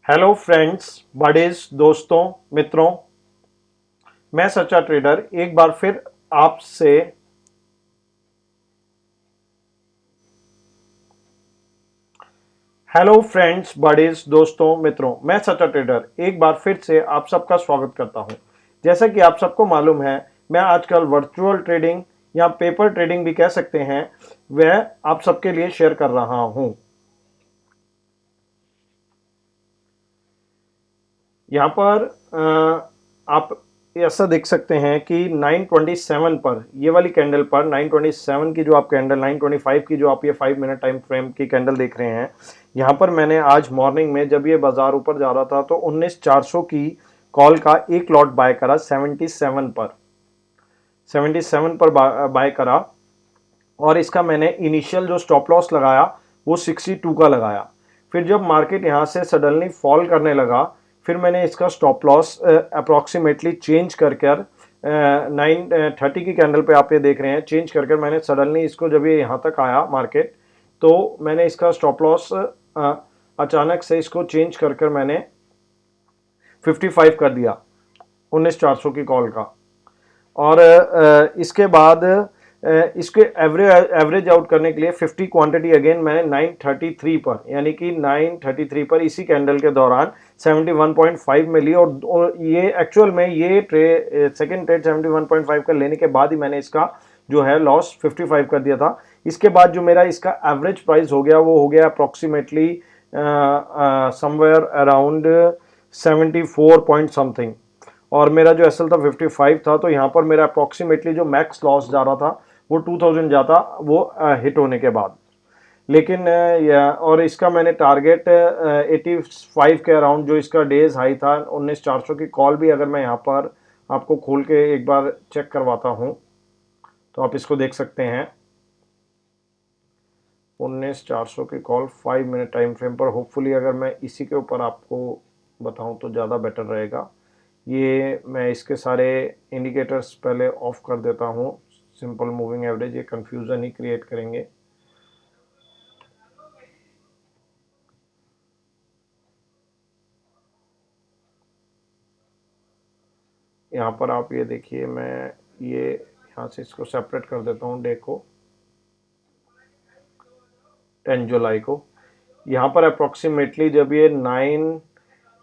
Hello friends, buddies, दोस्तों, मित्रों। मैं सच्चा ट्रेडर एक बार फिर आपसे हेलो फ्रेंड्स, बडीज, दोस्तों, मित्रों। मैं सच्चा ट्रेडर एक बार फिर से आप सबका स्वागत करता हूं। जैसा कि आप सबको मालूम है, मैं आजकल वर्चुअल ट्रेडिंग या पेपर ट्रेडिंग भी कह सकते हैं, वह आप सबके लिए शेयर कर रहा हूं। यहाँ पर आप ऐसा देख सकते हैं कि 927 पर, ये वाली कैंडल पर 927 की जो आप कैंडल, 925 की जो आप ये 5 मिनट टाइम फ्रेम की कैंडल देख रहे हैं, यहाँ पर मैंने आज मॉर्निंग में जब ये बाजार ऊपर जा रहा था तो 19400 की कॉल का एक लॉट बाय करा 77 पर बाय करा। और इसका मैंने इनिशियल जो स्टॉप लॉस लगाया वो 62 का लगाया। फिर जब मार्केट यहाँ से सडनली फॉल करने लगा, फिर मैंने इसका स्टॉप लॉस अप्रॉक्सीमेटली चेंज कर 930 की कैंडल पे आप ये देख रहे हैं, चेंज कर मैंने सडनली इसको, जब ये यहाँ तक आया मार्केट, तो मैंने इसका स्टॉप लॉस अचानक से इसको चेंज कर मैंने 55 कर दिया 19400 की कॉल का। और इसके बाद इसके एवरेज आउट करने के लिए 50 क्वांटिटी अगेन मैंने 933 पर, यानी कि 933 पर इसी कैंडल के दौरान 71.5 में ली। और ये एक्चुअल में ये सेकंड ट्रेड 71.5 का लेने के बाद ही मैंने इसका जो है लॉस 55 कर दिया था। इसके बाद जो मेरा इसका एवरेज प्राइस हो गया वो हो गया approximately somewhere around 74 point something, और मेरा जो एसएल था 55 था। तो यहाँ पर मेरा अप्रॉक्सीमेटली जो मैक्स लॉस जा रहा था वो 2000 जाता, वो हिट होने के बाद। लेकिन और इसका मैंने टारगेट 85 के अराउंड, जो इसका डेज हाई था 19400 की कॉल भी, अगर मैं यहाँ पर आपको खोल के एक बार चेक करवाता हूँ तो आप इसको देख सकते हैं। 19400 की कॉल 5 मिनट टाइम फ्रेम पर, होपफुली अगर मैं इसी के ऊपर आपको बताऊं तो ज़्यादा बेटर रहेगा। ये मैं इसके सारे इंडिकेटर्स पहले ऑफ कर देता हूँ। सिंपल मूविंग एवरेज, ये कंफ्यूजन ही क्रिएट करेंगे। यहाँ पर आप ये देखिए, मैं ये यहाँ से इसको सेपरेट कर देता हूँ डे को, 10 जुलाई को। यहाँ पर अप्रॉक्सीमेटली जब ये 9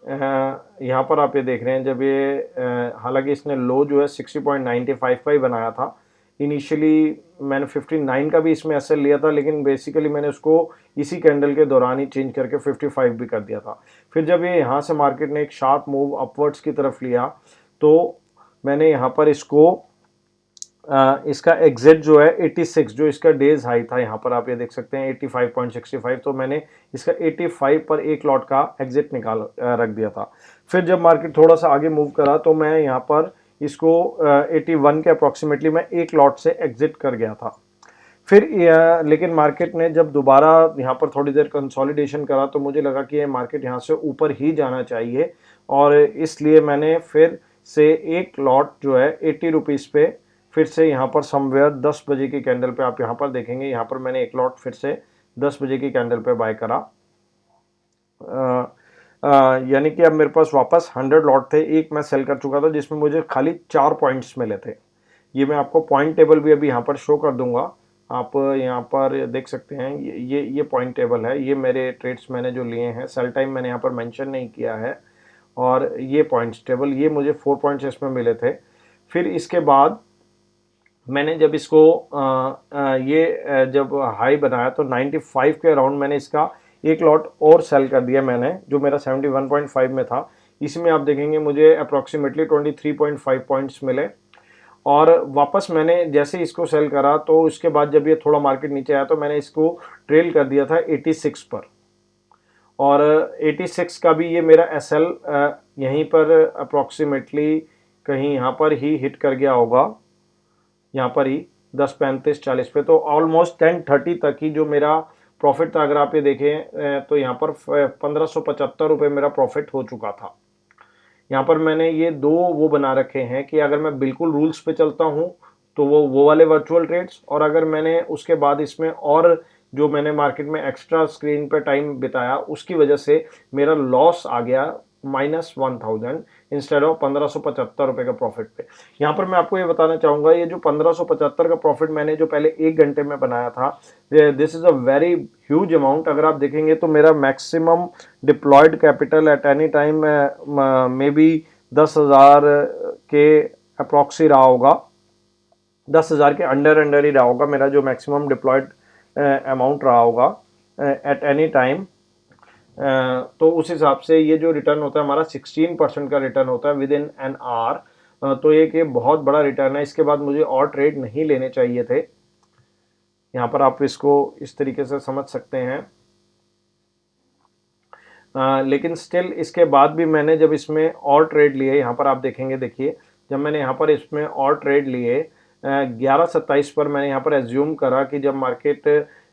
यहाँ पर आप ये देख रहे हैं, जब ये हालांकि इसने लो जो है 60.95 का ही बनाया था। इनिशियली मैंने 59 का भी इसमें एसएल लिया था, लेकिन बेसिकली मैंने उसको इसी कैंडल के दौरान ही चेंज करके 55 भी कर दिया था। फिर जब ये यहाँ से मार्केट ने एक शार्प मूव अपवर्ड्स की तरफ लिया, तो मैंने यहाँ पर इसको इसका एग्जिट जो है 86, जो इसका डेज हाई था, यहाँ पर आप ये देख सकते हैं 85.65, तो मैंने इसका 85 पर एक लॉट का एग्जिट निकाल रख दिया था। फिर जब मार्केट थोड़ा सा आगे मूव करा तो मैं यहाँ पर इसको 81 के अप्रॉक्सीमेटली मैं एक लॉट से एग्जिट कर गया था। फिर लेकिन मार्केट ने जब दोबारा यहाँ पर थोड़ी देर कंसोलिडेशन करा तो मुझे लगा कि ये मार्केट यहाँ से ऊपर ही जाना चाहिए, और इसलिए मैंने फिर से एक लॉट जो है 80 रुपीज़ पे, फिर से यहाँ पर समवेयर 10 बजे की कैंडल पे आप यहाँ पर देखेंगे, यहाँ पर मैंने एक लॉट फिर से 10 बजे की कैंडल पे बाय करा। यानी कि अब मेरे पास वापस 100 लॉट थे, एक मैं सेल कर चुका था जिसमें मुझे खाली 4 पॉइंट्स मिले थे। ये मैं आपको पॉइंट टेबल भी अभी यहाँ पर शो कर दूंगा, आप यहाँ पर देख सकते हैं। ये पॉइंट टेबल है, ये मेरे ट्रेड्स मैंने जो लिए हैं, सेल टाइम मैंने यहाँ पर मेंशन नहीं किया है, और ये पॉइंट्स टेबल, ये मुझे 4 पॉइंट्स इसमें मिले थे। फिर इसके बाद मैंने जब इसको जब हाई बनाया तो 95 के अराउंड मैंने इसका एक लॉट और सेल कर दिया मैंने, जो मेरा 71.5 में था। इसमें आप देखेंगे मुझे अप्रॉक्सीमेटली 23.5 पॉइंट्स मिले। और वापस मैंने जैसे इसको सेल करा तो उसके बाद जब ये थोड़ा मार्केट नीचे आया तो मैंने इसको ट्रेल कर दिया था 86 पर, और 86 का भी ये मेरा एसएल यहीं पर अप्रॉक्सीमेटली कहीं यहाँ पर ही हिट कर गया होगा, यहाँ पर ही 10:35-40 पे। तो ऑलमोस्ट 10:30 तक ही जो मेरा प्रॉफिट था, अगर आप ये देखें तो यहाँ पर 1575 रुपये मेरा प्रॉफिट हो चुका था। यहाँ पर मैंने ये दो वो बना रखे हैं कि अगर मैं बिल्कुल रूल्स पे चलता हूँ तो वो वाले वर्चुअल ट्रेड्स, और अगर मैंने उसके बाद इसमें और जो मैंने मार्केट में एक्स्ट्रा स्क्रीन पे टाइम बिताया उसकी वजह से मेरा लॉस आ गया -1000 इंस्टेड ऑफ 1575 का प्रॉफिट पे। यहाँ पर मैं आपको ये बताना चाहूँगा, ये जो 1575 का प्रॉफिट मैंने जो पहले 1 घंटे में बनाया था, this is a very huge amount. अगर आप देखेंगे तो मेरा maximum deployed capital at any time may be 10,000 के अप्रॉक्सी रहा होगा, 10,000 के अंडर ही रहा होगा मेरा जो मैक्सिमम डिप्लॉयड अमाउंट रहा होगा एट एनी टाइम। तो उस हिसाब से ये जो रिटर्न होता है हमारा 16% का रिटर्न होता है विद इन एन आवर। तो ये बहुत बड़ा रिटर्न है। इसके बाद मुझे और ट्रेड नहीं लेने चाहिए थे। यहाँ पर आप इसको इस तरीके से समझ सकते हैं। लेकिन स्टिल इसके बाद भी मैंने जब इसमें और ट्रेड लिए, यहाँ पर आप देखेंगे, देखिए जब मैंने यहाँ पर इसमें और ट्रेड लिए 11:27 पर मैंने यहाँ पर एज्यूम करा कि जब मार्केट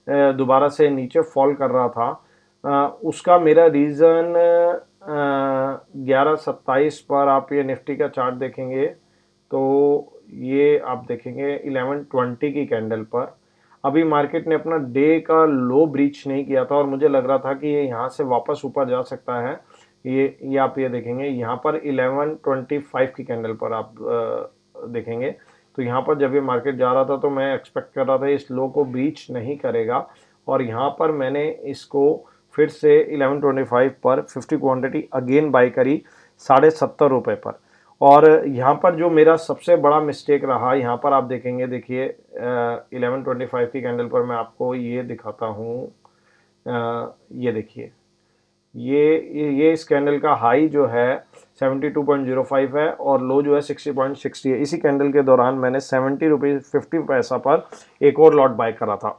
दोबारा से नीचे फॉल कर रहा था, उसका मेरा रीज़न 11:27 पर आप ये निफ्टी का चार्ट देखेंगे तो ये आप देखेंगे 11:20 की कैंडल पर अभी मार्केट ने अपना डे का लो ब्रीच नहीं किया था और मुझे लग रहा था कि ये यहाँ से वापस ऊपर जा सकता है। ये आप ये देखेंगे यहाँ पर 11:25 की कैंडल पर आप देखेंगे तो यहाँ पर जब ये मार्केट जा रहा था तो मैं एक्सपेक्ट कर रहा था इस लो को ब्रीच नहीं करेगा और यहाँ पर मैंने इसको फिर से 11:25 पर 50 क्वांटिटी अगेन बाई करी 70.5 पर। और यहाँ पर जो मेरा सबसे बड़ा मिस्टेक रहा, यहाँ पर आप देखेंगे, देखिए 11:25 की कैंडल पर मैं आपको ये दिखाता हूँ। ये देखिए ये इस कैंडल का हाई जो है 72.05 है और लो जो है 60.60 है। इसी कैंडल के दौरान मैंने 70 रुपये 50 पैसा पर एक और लॉट बाय करा था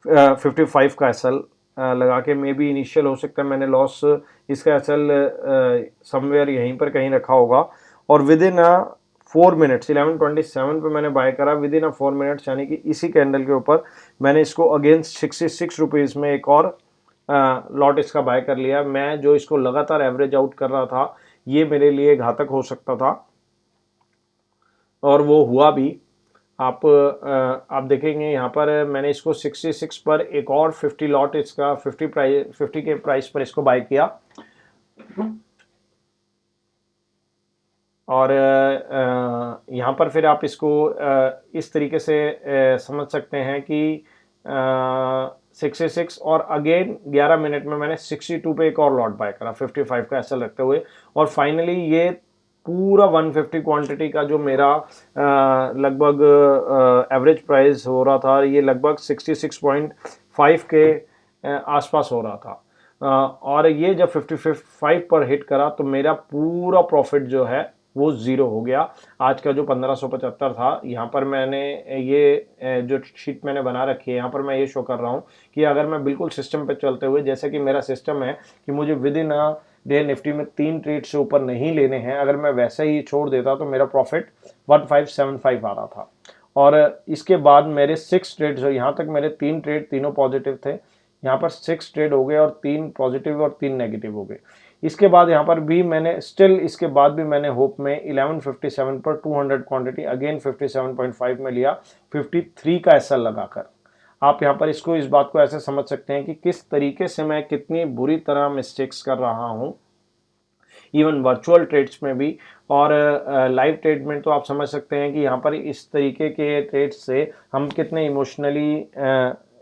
55 का एसएल लगा के। मे बी इनिशियल हो सकता है मैंने लॉस इसका एसएल समवेयर यहीं पर कहीं रखा होगा और विद इन 4 मिनट्स 11:27 पे मैंने बाय करा। विद इन 4 मिनट्स यानी कि इसी कैंडल के ऊपर मैंने इसको अगेंस्ट 66 रुपीज़ में एक और लॉट इसका बाय कर लिया। मैं जो इसको लगातार एवरेज आउट कर रहा था ये मेरे लिए घातक हो सकता था और वो हुआ भी। आप देखेंगे यहाँ पर मैंने इसको 66 पर एक और 50 लॉट इसका 50 के प्राइस पर इसको बाय किया और यहाँ पर फिर आप इसको इस तरीके से समझ सकते हैं कि 66 और अगेन 11 मिनट में मैंने 62 पे एक और लॉट बाय करा 55 का एसएल रखते हुए और फाइनली ये पूरा 150 क्वांटिटी का जो मेरा लगभग एवरेज प्राइस हो रहा था ये लगभग 66.5 के आसपास हो रहा था। और ये जब 55 पर हिट करा तो मेरा पूरा प्रॉफिट जो है वो ज़ीरो हो गया। आज का जो 1575 था, यहाँ पर मैंने ये जो शीट मैंने बना रखी है यहाँ पर मैं ये शो कर रहा हूँ कि अगर मैं बिल्कुल सिस्टम पे चलते हुए, जैसे कि मेरा सिस्टम है कि मुझे विद इन डे निफ्टी में 3 ट्रेड से ऊपर नहीं लेने हैं, अगर मैं वैसे ही छोड़ देता तो मेरा प्रॉफिट 1575 आ रहा था। और इसके बाद मेरे 6 ट्रेड्स, यहाँ तक मेरे 3 ट्रेड तीनों पॉजिटिव थे, यहाँ पर 6 ट्रेड हो गए और 3 पॉजिटिव और 3 नेगेटिव हो गए। इसके बाद यहाँ पर भी मैंने स्टिल इसके बाद भी मैंने होप में 11:57 पर 200 क्वांटिटी अगेन 57.5 में लिया 53 का एसएल लगाकर। आप यहाँ पर इसको इस बात को ऐसे समझ सकते हैं कि किस तरीके से मैं कितनी बुरी तरह मिस्टेक्स कर रहा हूँ इवन वर्चुअल ट्रेड्स में भी। और लाइव ट्रेड में तो आप समझ सकते हैं कि यहाँ पर इस तरीके के ट्रेड्स से हम कितने इमोशनली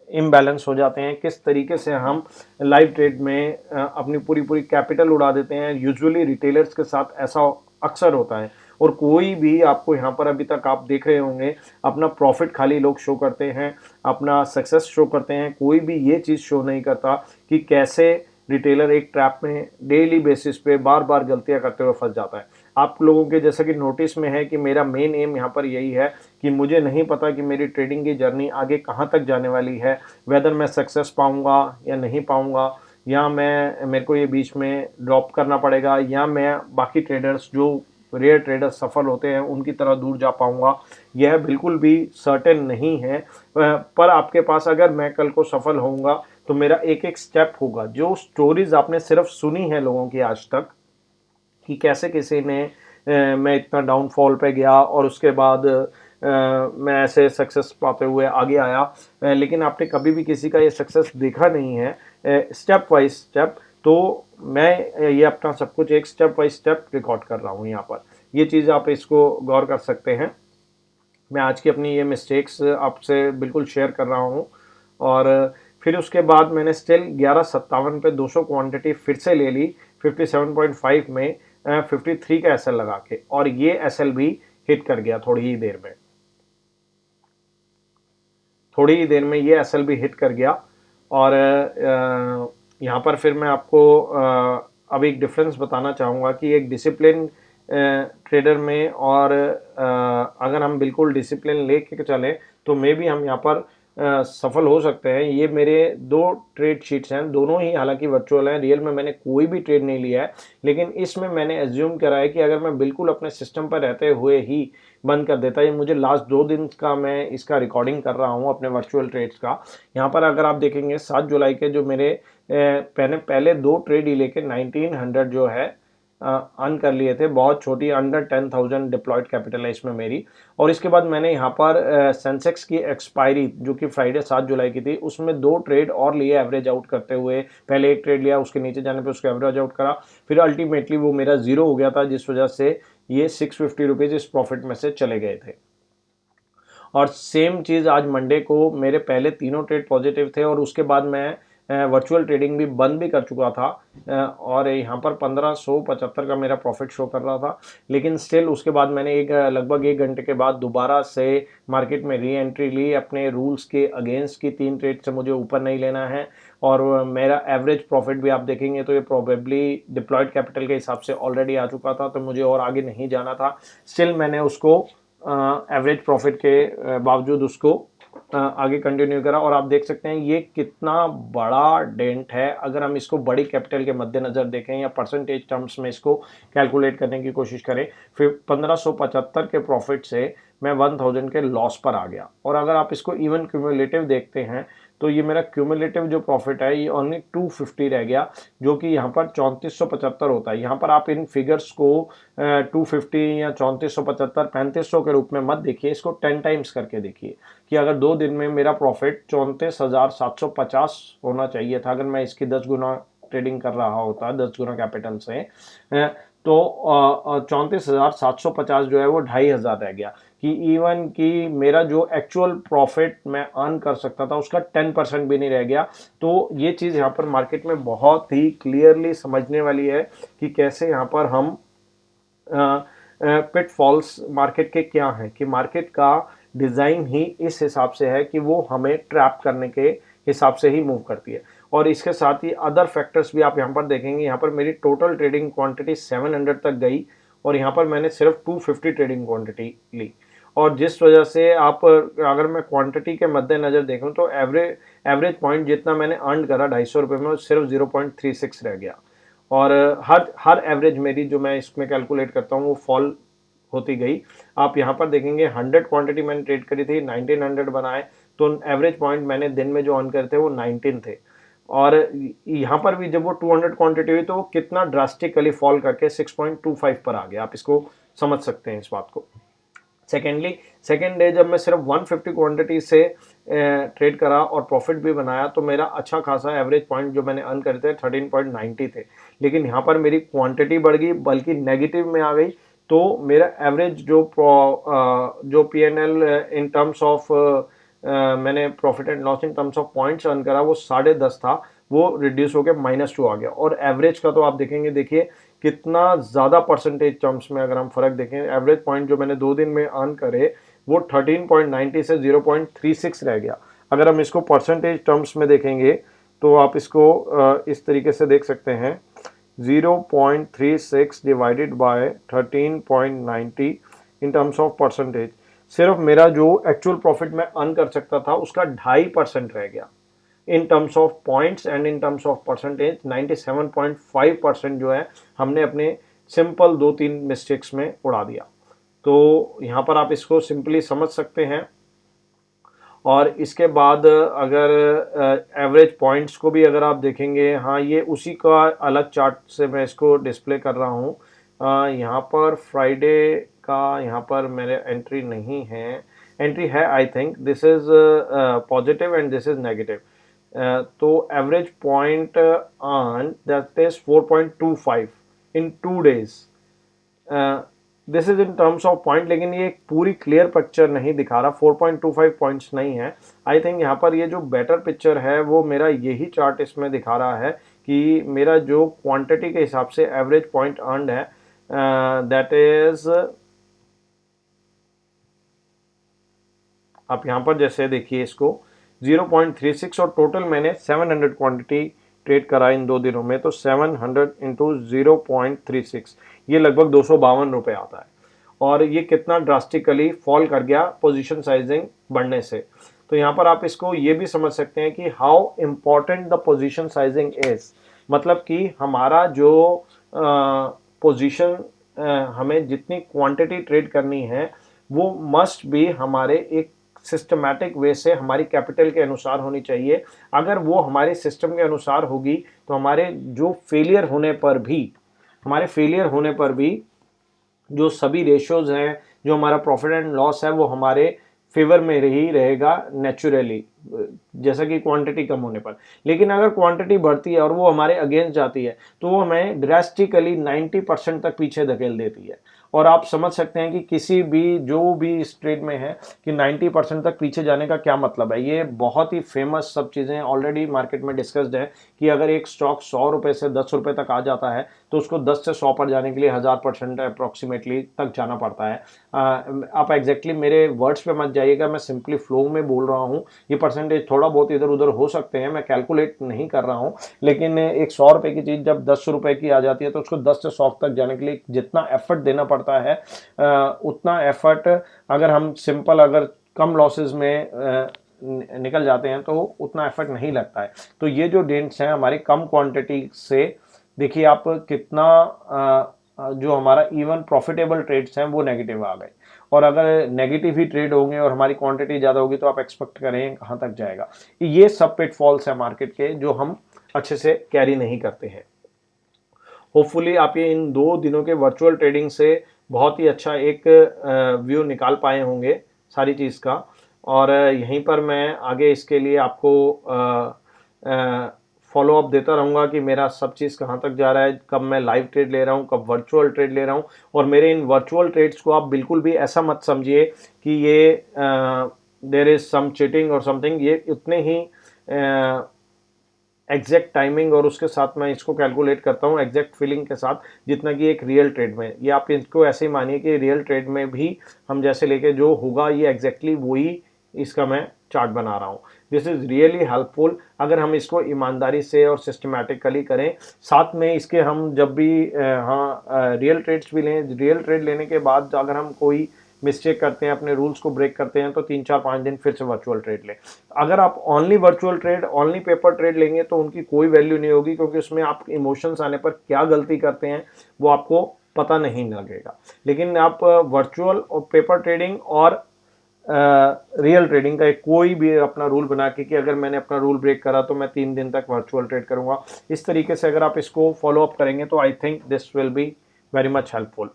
इम्बैलेंस हो जाते हैं, किस तरीके से हम लाइव ट्रेड में अपनी पूरी कैपिटल उड़ा देते हैं। यूजुअली रिटेलर्स के साथ ऐसा अक्सर होता है और कोई भी आपको यहाँ पर अभी तक आप देख रहे होंगे अपना प्रॉफिट खाली लोग शो करते हैं, अपना सक्सेस शो करते हैं, कोई भी ये चीज़ शो नहीं करता कि कैसे रिटेलर एक ट्रैप में डेली बेसिस पे बार बार गलतियां करते हुए फंस जाता है। आप लोगों के जैसे कि नोटिस में है कि मेरा मेन एम यहाँ पर यही है कि मुझे नहीं पता कि मेरी ट्रेडिंग की जर्नी आगे कहाँ तक जाने वाली है, वेदर मैं सक्सेस पाऊँगा या नहीं पाऊँगा, या मेरे को ये बीच में ड्रॉप करना पड़ेगा, या मैं बाकी ट्रेडर्स जो रेयर ट्रेडर्स सफल होते हैं उनकी तरह दूर जा पाऊँगा, यह बिल्कुल भी सर्टेन नहीं है। पर आपके पास अगर मैं कल को सफल होऊंगा तो मेरा एक एक स्टेप होगा। जो स्टोरीज आपने सिर्फ सुनी है लोगों की आज तक कि कैसे किसी ने मैं इतना डाउनफॉल पे गया और उसके बाद मैं ऐसे सक्सेस पाते हुए आगे आया, लेकिन आपने कभी भी किसी का ये सक्सेस देखा नहीं है स्टेप बाय स्टेप, तो मैं ये अपना सब कुछ एक स्टेप बाय स्टेप रिकॉर्ड कर रहा हूँ यहाँ पर। ये चीज़ आप इसको गौर कर सकते हैं। मैं आज की अपनी ये मिस्टेक्स आपसे बिल्कुल शेयर कर रहा हूँ। और फिर उसके बाद मैंने स्टिल 11:57 पे 200 क्वांटिटी फिर से ले ली 57.5 में 53 का एसएल लगा के, और ये एसएल भी हिट कर गया थोड़ी ही देर में। थोड़ी ही देर में ये एसएल भी हिट कर गया। और यहाँ पर फिर मैं आपको अब एक डिफरेंस बताना चाहूँगा कि एक डिसिप्लिन ट्रेडर में और अगर हम बिल्कुल डिसिप्लिन लेके चलें तो मे भी हम यहाँ पर सफल हो सकते हैं। ये मेरे 2 ट्रेड शीट्स हैं, दोनों ही हालांकि वर्चुअल हैं, रियल में मैंने कोई भी ट्रेड नहीं लिया है, लेकिन इसमें मैंने एज्यूम करा है कि अगर मैं बिल्कुल अपने सिस्टम पर रहते हुए ही बंद कर देता। ये मुझे लास्ट 2 दिन का मैं इसका रिकॉर्डिंग कर रहा हूँ अपने वर्चुअल ट्रेड्स का। यहाँ पर अगर आप देखेंगे 7 जुलाई के जो मेरे पहले 2 ट्रेड ही लेके 1900 जो है अर्न कर लिए थे, बहुत छोटी, अंडर 10,000 डिप्लॉयड कैपिटल है इसमें मेरी। और इसके बाद मैंने यहाँ पर सेंसेक्स की एक्सपायरी जो कि फ्राइडे 7 जुलाई की थी, उसमें 2 ट्रेड और लिए एवरेज आउट करते हुए। पहले एक ट्रेड लिया, उसके नीचे जाने पे उसको एवरेज आउट करा, फिर अल्टीमेटली वो मेरा जीरो हो गया था, जिस वजह से ये 650 रुपीज़ इस प्रॉफिट में से चले गए थे। और सेम चीज़ आज मंडे को मेरे पहले तीनों ट्रेड पॉजिटिव थे, और उसके बाद मैं वर्चुअल ट्रेडिंग भी बंद भी कर चुका था, और यहाँ पर 1575 का मेरा प्रॉफिट शो कर रहा था। लेकिन स्टिल उसके बाद मैंने लगभग 1 घंटे के बाद दोबारा से मार्केट में री एंट्री ली, अपने रूल्स के अगेंस्ट की 3 ट्रेड से मुझे ऊपर नहीं लेना है। और मेरा एवरेज प्रॉफिट भी आप देखेंगे तो ये प्रोबेबली डिप्लॉयड कैपिटल के हिसाब से ऑलरेडी आ चुका था, तो मुझे और आगे नहीं जाना था। स्टिल मैंने उसको एवरेज प्रॉफिट के बावजूद उसको आगे कंटिन्यू करा। और आप देख सकते हैं ये कितना बड़ा डेंट है। अगर हम इसको बड़ी कैपिटल के मद्देनज़र देखें या परसेंटेज टर्म्स में इसको कैलकुलेट करने की कोशिश करें, फिर 1575 के प्रॉफिट से मैं 1000 के लॉस पर आ गया। और अगर आप इसको इवन क्यूमुलेटिव देखते हैं तो ये मेरा क्यूमुलेटिव जो प्रॉफिट है ये ओनली 250 रह गया, जो कि यहाँ पर 3475 होता है। यहाँ पर आप इन फिगर्स को 250 या 3475 3500 के रूप में मत देखिए, इसको 10 टाइम्स करके देखिए कि अगर 2 दिन में मेरा प्रॉफिट 34,750 होना चाहिए था, अगर मैं इसकी 10 गुना ट्रेडिंग कर रहा होता 10 गुना कैपिटल से, तो 34,750 जो है वो 2500 रह गया। कि इवन कि मेरा जो एक्चुअल प्रॉफिट मैं अर्न कर सकता था उसका 10% भी नहीं रह गया। तो ये चीज़ यहाँ पर मार्केट में बहुत ही क्लियरली समझने वाली है कि कैसे यहाँ पर हम पिटफॉल्स मार्केट के क्या हैं, कि मार्केट का डिज़ाइन ही इस हिसाब से है कि वो हमें ट्रैप करने के हिसाब से ही मूव करती है। और इसके साथ ही अदर फैक्टर्स भी आप यहाँ पर देखेंगे। यहाँ पर मेरी टोटल ट्रेडिंग क्वांटिटी 700 तक गई, और यहाँ पर मैंने सिर्फ 250 ट्रेडिंग क्वांटिटी ली। और जिस वजह से आप अगर मैं क्वांटिटी के मद्देनज़र देखूँ तो एवरेज पॉइंट जितना मैंने अर्न करा 250 रुपये में, वो सिर्फ 0.36 रह गया। और हर एवरेज मेरी जो मैं इसमें कैलकुलेट करता हूँ वो फॉल होती गई। आप यहाँ पर देखेंगे 100 क्वांटिटी मैंने ट्रेड करी थी, 1900 बनाए, तो एवरेज पॉइंट मैंने दिन में जो अर्न करे थे वो 19 थे। और यहाँ पर भी जब वो 200 क्वांटिटी हुई तो वो कितना ड्रास्टिकली फॉल करके 6.25 पर आ गया। आप इसको समझ सकते हैं इस बात को। सेकेंड डे जब मैं सिर्फ 150 क्वांटिटी से ट्रेड करा और प्रॉफिट भी बनाया, तो मेरा अच्छा खासा एवरेज पॉइंट जो मैंने अर्न करे थे 13.90 थे। लेकिन यहाँ पर मेरी क्वांटिटी बढ़ गई, बल्कि नेगेटिव में आ गई, तो मेरा एवरेज जो पीएनएल इन टर्म्स ऑफ मैंने profit and loss in terms of points earn करा वो 10.5 था, वो रिड्यूस होकर -2 आ गया। और एवरेज का तो आप देखेंगे, देखिए कितना ज़्यादा परसेंटेज टर्म्स में अगर हम फर्क देखें, एवरेज पॉइंट जो मैंने 2 दिन में अर्न करे वो 13.90 से 0.36 रह गया। अगर हम इसको परसेंटेज टर्म्स में देखेंगे तो आप इसको इस तरीके से देख सकते हैं, 0.36 divided by 13.90 in terms of percentage. सिर्फ मेरा जो एक्चुअल प्रॉफिट मैं अर्न कर सकता था उसका 2.5% रह गया। इन terms of points and in terms of percentage 97.5% जो है हमने अपने सिंपल 2-3 मिस्टेक्स में उड़ा दिया। तो यहाँ पर आप इसको सिंपली समझ सकते हैं। और इसके बाद अगर एवरेज पॉइंट्स को भी अगर आप देखेंगे, हाँ ये उसी का अलग चार्ट से मैं इसको डिस्प्ले कर रहा हूँ। यहाँ पर फ्राइडे का यहाँ पर मेरे एंट्री नहीं है, एंट्री है I think, this is positive and this is negative. तो average point earn that is 4.25 in 2 days। This is in terms of point, लेकिन ये एक पूरी क्लियर पिक्चर नहीं दिखा रहा, 4.25 पॉइंट्स नहीं है। आई थिंक यहाँ पर ये जो बेटर पिक्चर है वो मेरा यही चार्ट इसमें दिखा रहा है कि मेरा जो क्वांटिटी के हिसाब से एवरेज पॉइंट अर्नड है दैट इज, आप यहाँ पर जैसे देखिए इसको 0.36 और टोटल मैंने 700 क्वांटिटी ट्रेड करा इन 2 दिनों में, तो 700 इंटू 0.36 ये लगभग 252 रुपये आता है। और ये कितना ड्रास्टिकली फॉल कर गया पोजीशन साइजिंग बढ़ने से। तो यहाँ पर आप इसको ये भी समझ सकते हैं कि how important the position sizing is, मतलब कि हमारा जो पोजीशन हमें जितनी क्वांटिटी ट्रेड करनी है वो मस्ट भी हमारे एक सिस्टमैटिक वे से हमारी कैपिटल के अनुसार होनी चाहिए। अगर वो हमारे सिस्टम के अनुसार होगी तो हमारे जो फेलियर होने पर भी जो सभी रेशियोज हैं, जो हमारा प्रॉफिट एंड लॉस है, वो हमारे फेवर में ही रहेगा नेचुरली, जैसा कि क्वांटिटी कम होने पर। लेकिन अगर क्वांटिटी बढ़ती है और वो हमारे अगेंस्ट जाती है तो वो हमें ड्रास्टिकली 90% तक पीछे धकेल देती है। और आप समझ सकते हैं कि किसी भी जो भी इस ट्रेड में है कि 90% तक पीछे जाने का क्या मतलब है। ये बहुत ही फेमस सब चीज़ें ऑलरेडी मार्केट में डिस्कस्ड है कि अगर एक स्टॉक 100 रुपये से 10 रुपये तक आ जाता है तो उसको 10 से 100 पर जाने के लिए 1000% अप्रॉक्सीमेटली तक जाना पड़ता है। आप एग्जैक्टली मेरे वर्ड्स पे मत जाइएगा, मैं सिंपली फ्लो में बोल रहा हूँ। ये परसेंटेज थोड़ा बहुत इधर उधर हो सकते हैं, मैं कैलकुलेट नहीं कर रहा हूँ, लेकिन एक 100 रुपये की चीज़ जब 10 रुपये की आ जाती है तो उसको 10 से 100 तक जाने के लिए जितना एफर्ट देना पड़ता है उतना एफर्ट अगर हम सिंपल अगर कम लॉसेस में निकल जाते हैं तो उतना एफर्ट नहीं लगता है। तो ये जो डेंट्स हैं हमारी कम क्वांटिटी से, देखिए आप कितना जो हमारा इवन प्रॉफिटेबल ट्रेड्स हैं वो नेगेटिव आ गए। और अगर नेगेटिव ही ट्रेड होंगे और हमारी क्वांटिटी ज़्यादा होगी तो आप एक्सपेक्ट करें कहाँ तक जाएगा। ये सब पिटफॉल्स है मार्केट के जो हम अच्छे से कैरी नहीं करते हैं। होपफुली आप ये इन 2 दिनों के वर्चुअल ट्रेडिंग से बहुत ही अच्छा एक व्यू निकाल पाए होंगे सारी चीज़ का। और यहीं पर मैं आगे इसके लिए आपको फॉलो अप देता रहूँगा कि मेरा सब चीज़ कहाँ तक जा रहा है, कब मैं लाइव ट्रेड ले रहा हूँ, कब वर्चुअल ट्रेड ले रहा हूँ। और मेरे इन वर्चुअल ट्रेड्स को आप बिल्कुल भी ऐसा मत समझिए कि ये देयर इज़ सम चीटिंग और समथिंग। ये उतने ही एग्जैक्ट टाइमिंग और उसके साथ मैं इसको कैलकुलेट करता हूँ एग्जैक्ट फीलिंग के साथ जितना कि एक रियल ट्रेड में। ये आप इसको ऐसे ही मानिए कि रियल ट्रेड में भी हम जैसे लेके जो होगा ये एग्जैक्टली वही इसका मैं चार्ट बना रहा हूँ। दिस इज़ रियली हेल्पफुल अगर हम इसको ईमानदारी से और सिस्टमैटिकली करें। साथ में इसके हम जब भी रियल ट्रेड्स भी लें, रियल ट्रेड लेने के बाद अगर हम कोई मिस्टेक करते हैं, अपने रूल्स को ब्रेक करते हैं तो 3-4-5 दिन फिर से वर्चुअल ट्रेड लें। अगर आप only virtual trade, only paper trade लेंगे तो उनकी कोई वैल्यू नहीं होगी, क्योंकि उसमें आप इमोशंस आने पर क्या गलती करते हैं वो आपको पता नहीं लगेगा। लेकिन आप वर्चुअल और पेपर ट्रेडिंग और रियल ट्रेडिंग का कोई भी अपना रूल बना के कि अगर मैंने अपना रूल ब्रेक करा तो मैं 3 दिन तक वर्चुअल ट्रेड करूंगा, इस तरीके से अगर आप इसको फॉलो अप करेंगे तो आई think this will be very much helpful.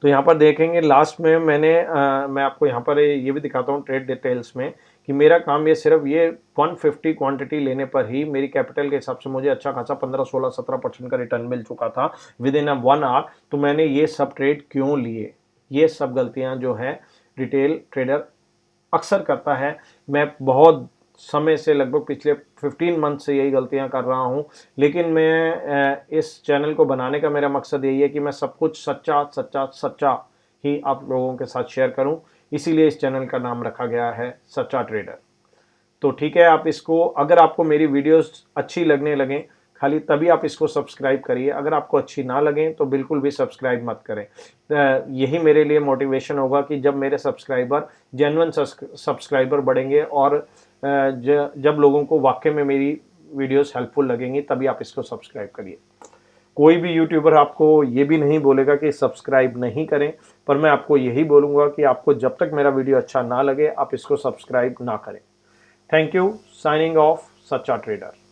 तो यहाँ पर देखेंगे लास्ट में मैं आपको यहाँ पर ये भी दिखाता हूँ ट्रेड डिटेल्स में कि मेरा काम ये सिर्फ ये 150 क्वांटिटी लेने पर ही मेरी कैपिटल के हिसाब से मुझे अच्छा खासा 15-16-17% का रिटर्न मिल चुका था विद इन 1 आवर। तो मैंने ये सब ट्रेड क्यों लिए, ये सब गलतियाँ जो है रिटेल ट्रेडर अक्सर करता है। मैं बहुत समय से लगभग पिछले 15 मंथ से यही गलतियां कर रहा हूं, लेकिन मैं इस चैनल को बनाने का मेरा मकसद यही है कि मैं सब कुछ सच्चा ही आप लोगों के साथ शेयर करूं। इसीलिए इस चैनल का नाम रखा गया है सच्चा ट्रेडर। तो ठीक है, आप इसको अगर आपको मेरी वीडियोस अच्छी लगने लगें खाली तभी आप इसको सब्सक्राइब करिए, अगर आपको अच्छी ना लगे तो बिल्कुल भी सब्सक्राइब मत करें। यही मेरे लिए मोटिवेशन होगा कि जब मेरे सब्सक्राइबर जेन्युइन सब्सक्राइबर बढ़ेंगे और जब लोगों को वाकई में मेरी वीडियोस हेल्पफुल लगेंगी तभी आप इसको सब्सक्राइब करिए। कोई भी यूट्यूबर आपको ये भी नहीं बोलेगा कि सब्सक्राइब नहीं करें, पर मैं आपको यही बोलूँगा कि आपको जब तक मेरा वीडियो अच्छा ना लगे आप इसको सब्सक्राइब ना करें। Thank you. साइनिंग ऑफ, सच्चा ट्रेडर।